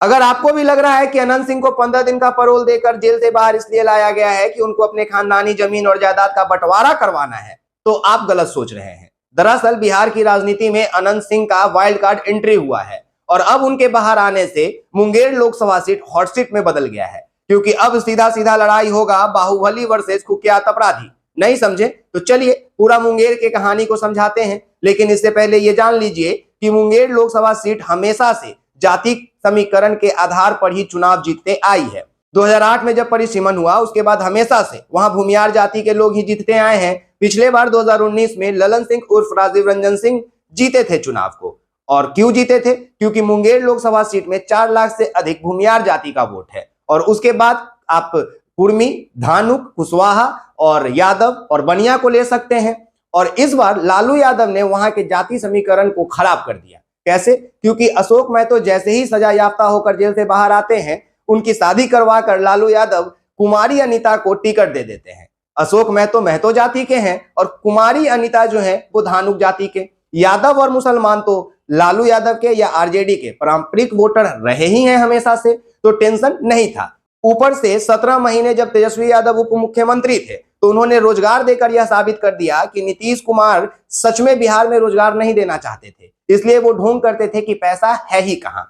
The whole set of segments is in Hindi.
अगर आपको भी लग रहा है कि अनंत सिंह को 15 दिन का पैरोल देकर जेल से बाहर इसलिए लाया गया है कि उनको अपने खानदानी जमीन और जायदाद का बंटवारा करवाना है, तो आप गलत सोच रहे हैं। दरअसल बिहार की राजनीति में अनंत सिंह का वाइल्ड कार्ड एंट्री हुआ है और अब उनके बाहर आने से Munger Lok Sabha seat hot seat में बदल गया है, क्योंकि अब सीधा सीधा लड़ाई होगा बाहुबली वर्सेस कुख्यात अपराधी। नहीं समझे तो चलिए पूरा मुंगेर की कहानी को समझाते हैं, लेकिन इससे पहले ये जान लीजिए कि मुंगेर लोकसभा सीट हमेशा से जाति समीकरण के आधार पर ही चुनाव जीतते आई है। 2008 में जब परिसीमन हुआ उसके बाद हमेशा से वहां भूमियार जाति के लोग ही जीतते आए हैं। पिछले बार 2019 में ललन सिंह उर्फ राजीव रंजन सिंह जीते थे चुनाव को। और क्यों जीते थे? क्योंकि मुंगेर लोकसभा सीट में 4 लाख से अधिक भूमियार जाति का वोट है। और उसके बाद आप कुर्मी, धानुक, कुशवाहा और यादव और बनिया को ले सकते हैं। और इस बार लालू यादव ने वहां के जाति समीकरण को खराब कर दिया। कैसे? क्योंकि अशोक महतो जैसे ही सजा याफ्ता होकर जेल से बाहर आते हैं, उनकी शादी करवा कर लालू यादव कुमारी अनीता को टिकट दे देते हैं। अशोक महतो जाति के हैं और कुमारी अनीता जो है वो धानुक जाति के। यादव और मुसलमान तो लालू यादव के या आरजेडी के पारंपरिक वोटर रहे ही हैं हमेशा से, तो टेंशन नहीं था। ऊपर से 17 महीने जब तेजस्वी यादव उप मुख्यमंत्री थे तो उन्होंने रोजगार देकर यह साबित कर दिया कि नीतीश कुमार सच में बिहार में रोजगार नहीं देना चाहते थे, इसलिए वो ढूंढ करते थे कि पैसा है ही कहां।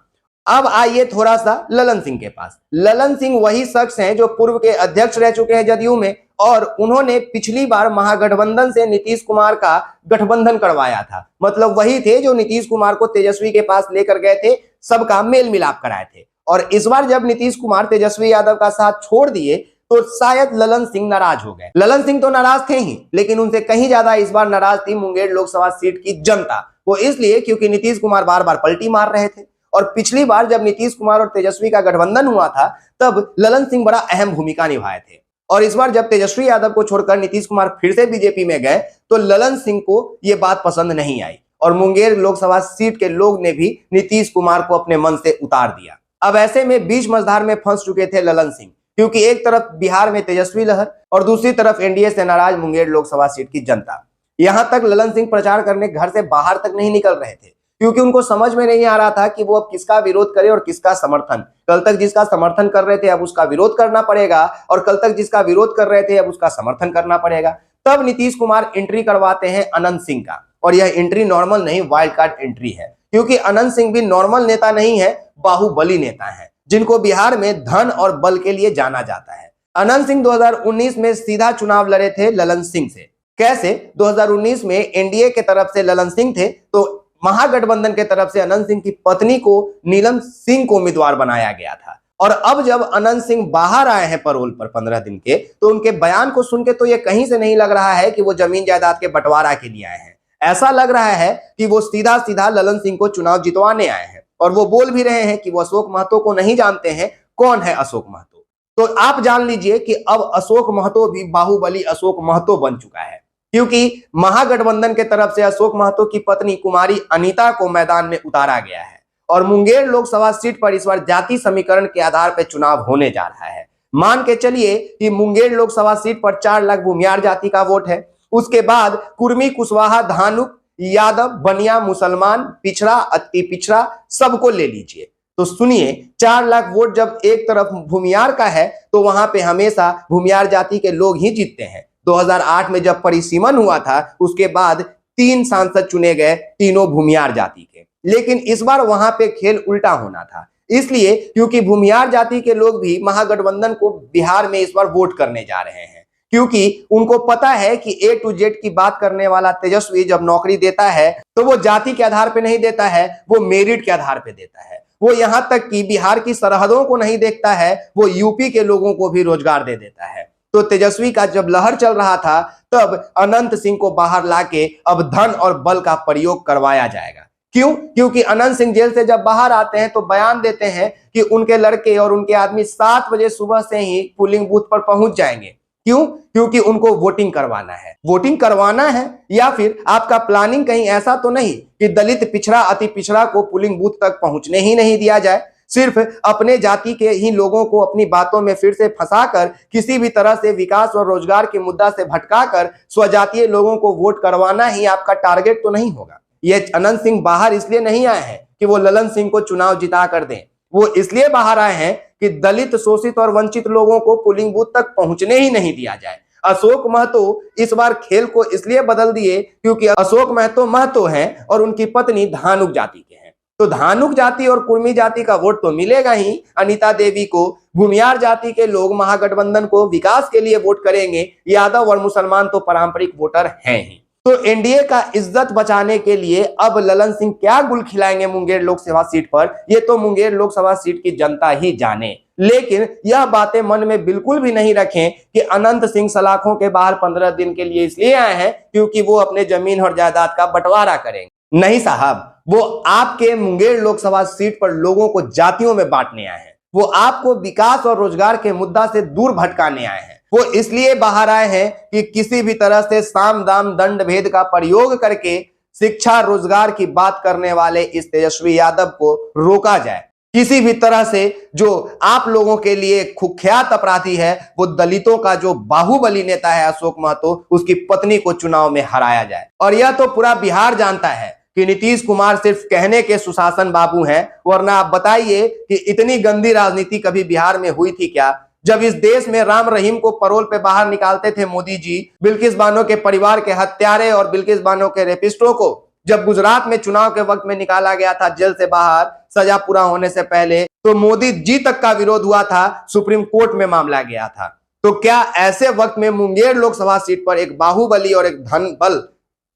अब आइए थोड़ा सा ललन सिंह के पास। ललन सिंह वही शख्स हैं जो पूर्व के अध्यक्ष रह चुके हैं जदयू में, और उन्होंने पिछली बार महागठबंधन से नीतीश कुमार का गठबंधन करवाया था। मतलब वही थे जो नीतीश कुमार को तेजस्वी के पास लेकर गए थे, सबका मेल मिलाप कराए थे। और इस बार जब नीतीश कुमार तेजस्वी यादव का साथ छोड़ दिए तो शायद ललन सिंह नाराज हो गए। ललन सिंह तो नाराज थे ही, लेकिन उनसे कहीं ज्यादा इस बार नाराज थी मुंगेर लोकसभा सीट की जनता। वो इसलिए क्योंकि नीतीश कुमार बार बार पलटी मार रहे थे, और पिछली बार जब नीतीश कुमार और तेजस्वी का गठबंधन हुआ था तब ललन सिंह बड़ा अहम भूमिका निभाए थे। और इस बार जब तेजस्वी यादव को छोड़कर नीतीश कुमार फिर से बीजेपी में गए तो ललन सिंह को यह बात पसंद नहीं आई, और मुंगेर लोकसभा सीट के लोग ने भी नीतीश कुमार को अपने मन से उतार दिया। अब ऐसे में बीच मझधार में फंस चुके थे ललन सिंह, क्योंकि एक तरफ बिहार में तेजस्वी लहर और दूसरी तरफ एनडीए से नाराज मुंगेर लोकसभा सीट की जनता। यहां तक ललन सिंह प्रचार करने घर से बाहर तक नहीं निकल रहे थे, क्योंकि उनको समझ में नहीं आ रहा था कि वो अब किसका विरोध करे और किसका समर्थन। कल तक जिसका समर्थन कर रहे थे अब उसका विरोध करना पड़ेगा, और कल तक जिसका विरोध कर रहे थे अब उसका समर्थन करना पड़ेगा। तब नीतीश कुमार एंट्री करवाते हैं अनंत सिंह का, और यह एंट्री नॉर्मल नहीं वाइल्ड कार्ड एंट्री है, क्योंकि अनंत सिंह भी नॉर्मल नेता नहीं है, बाहुबली नेता है, जिनको बिहार में धन और बल के लिए जाना जाता है। अनंत सिंह 2019 में सीधा चुनाव लड़े थे ललन सिंह से। कैसे? 2019 में एनडीए के तरफ से ललन सिंह थे, तो महागठबंधन के तरफ से अनंत सिंह की पत्नी को नीलम सिंह को उम्मीदवार बनाया गया था। और अब जब अनंत सिंह बाहर आए हैं पैरोल पर 15 दिन के, तो उनके बयान को सुन के तो ये कहीं से नहीं लग रहा है कि वो जमीन जायदाद के बंटवारा के लिए आए हैं। ऐसा लग रहा है कि वो सीधा सीधा ललन सिंह को चुनाव जितवाने आए हैं। और वो बोल भी रहे हैं कि वो अशोक महतो को नहीं जानते हैं। कौन है अशोक महतो? तो आप जान लीजिए कि अब अशोक महतो भी बाहुबली अशोक महतो बन चुका है, क्योंकि महागठबंधन के तरफ से अशोक महतो की पत्नी कुमारी अनीता को मैदान में उतारा गया है। और मुंगेर लोकसभा सीट पर इस बार जाति समीकरण के आधार पर चुनाव होने जा रहा है। मान के चलिए कि मुंगेर लोकसभा सीट पर 4 लाख भूमियार जाति का वोट है। उसके बाद कुर्मी, कुशवाहा, धानुक, यादव, बनिया, मुसलमान, पिछड़ा, अति पिछड़ा सबको ले लीजिए। तो सुनिए, 4 लाख वोट जब एक तरफ भूमियार का है तो वहां पे हमेशा भूमियार जाति के लोग ही जीतते हैं। 2008 में जब परिसीमन हुआ था उसके बाद 3 सांसद चुने गए, तीनों भूमियार जाति के। लेकिन इस बार वहां पे खेल उल्टा होना था, इसलिए क्योंकि भूमियार जाति के लोग भी महागठबंधन को बिहार में इस बार वोट करने जा रहे हैं, क्योंकि उनको पता है कि A to Z की बात करने वाला तेजस्वी जब नौकरी देता है तो वो जाति के आधार पे नहीं देता है, वो मेरिट के आधार पे देता है। वो यहां तक कि बिहार की सरहदों को नहीं देखता है, वो यूपी के लोगों को भी रोजगार दे देता है। तो तेजस्वी का जब लहर चल रहा था तब अनंत सिंह को बाहर लाके अब धन और बल का प्रयोग करवाया जाएगा। क्यों? क्योंकि अनंत सिंह जेल से जब बाहर आते हैं तो बयान देते हैं कि उनके लड़के और उनके आदमी 7 बजे सुबह से ही पोलिंग बूथ पर पहुंच जाएंगे। क्यों? क्योंकि उनको वोटिंग करवाना है। वोटिंग करवाना है या फिर आपका प्लानिंग कहीं ऐसा तो नहीं कि दलित, पिछड़ा, अति पिछड़ा को पोलिंग बूथ तक पहुंचने ही नहीं दिया जाए, सिर्फ अपने जाति के ही लोगों को अपनी बातों में फिर से फंसाकर किसी भी तरह से विकास और रोजगार के मुद्दा से भटकाकर स्वजातीय लोगों को वोट करवाना ही आपका टारगेट तो नहीं होगा। ये अनंत सिंह बाहर इसलिए नहीं आए हैं कि वो ललन सिंह को चुनाव जिता कर दें। वो इसलिए बाहर आए हैं कि दलित, शोषित और वंचित लोगों को पोलिंग बूथ तक पहुंचने ही नहीं दिया जाए। अशोक महतो इस बार खेल को इसलिए बदल दिए क्योंकि अशोक महतो हैं और उनकी पत्नी धानुक जाति के हैं। तो धानुक जाति और कुर्मी जाति का वोट तो मिलेगा ही अनिता देवी को। भूमियार जाति के लोग महागठबंधन को विकास के लिए वोट करेंगे। यादव और मुसलमान तो पारंपरिक वोटर हैं ही। तो एनडीए का इज्जत बचाने के लिए अब ललन सिंह क्या गुल खिलाएंगे मुंगेर लोकसभा सीट पर, ये तो मुंगेर लोकसभा सीट की जनता ही जाने। लेकिन यह बातें मन में बिल्कुल भी नहीं रखें कि अनंत सिंह सलाखों के बाहर 15 दिन के लिए इसलिए आए हैं क्योंकि वो अपने जमीन और जायदाद का बंटवारा करेंगे। नहीं साहब, वो आपके मुंगेर लोकसभा सीट पर लोगों को जातियों में बांटने आए हैं। वो आपको विकास और रोजगार के मुद्दा से दूर भटकाने आए हैं। वो इसलिए बाहर आए हैं कि किसी भी तरह से साम दाम दंड भेद का प्रयोग करके शिक्षा रोजगार की बात करने वाले इस तेजस्वी यादव को रोका जाए। किसी भी तरह से जो आप लोगों के लिए कुख्यात अपराधी है, वो दलितों का जो बाहुबली नेता है अशोक महतो, उसकी पत्नी को चुनाव में हराया जाए। और यह तो पूरा बिहार जानता है कि नीतीश कुमार सिर्फ कहने के सुशासन बाबू हैं, वरना आप बताइए कि इतनी गंदी राजनीति कभी बिहार में हुई थी क्या? जब इस देश में राम रहीम को पैरोल पे बाहर निकालते थे मोदी जी, बिल्किस बानो के परिवार के हत्यारे और बिल्किस बानो के रेपिस्टों को जब गुजरात में चुनाव के वक्त में निकाला गया था जेल से बाहर सजा पूरा होने से पहले, तो मोदी जी तक का विरोध हुआ था, सुप्रीम कोर्ट में मामला गया था। तो क्या ऐसे वक्त में मुंगेर लोकसभा सीट पर एक बाहुबली और एक धन बल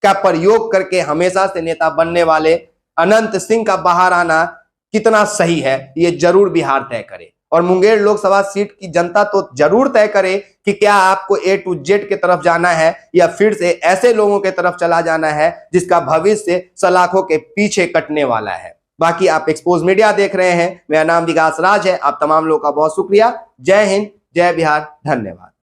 का प्रयोग करके हमेशा से नेता बनने वाले अनंत सिंह का बाहर आना कितना सही है, ये जरूर बिहार तय करे। और मुंगेर लोकसभा सीट की जनता तो जरूर तय करे कि क्या आपको A to Z के तरफ जाना है या फिर से ऐसे लोगों के तरफ चला जाना है जिसका भविष्य सलाखों के पीछे कटने वाला है। बाकी आप एक्सपोज मीडिया देख रहे हैं, मेरा नाम विकास राज है। आप तमाम लोगों का बहुत शुक्रिया। जय हिंद, जय बिहार, धन्यवाद।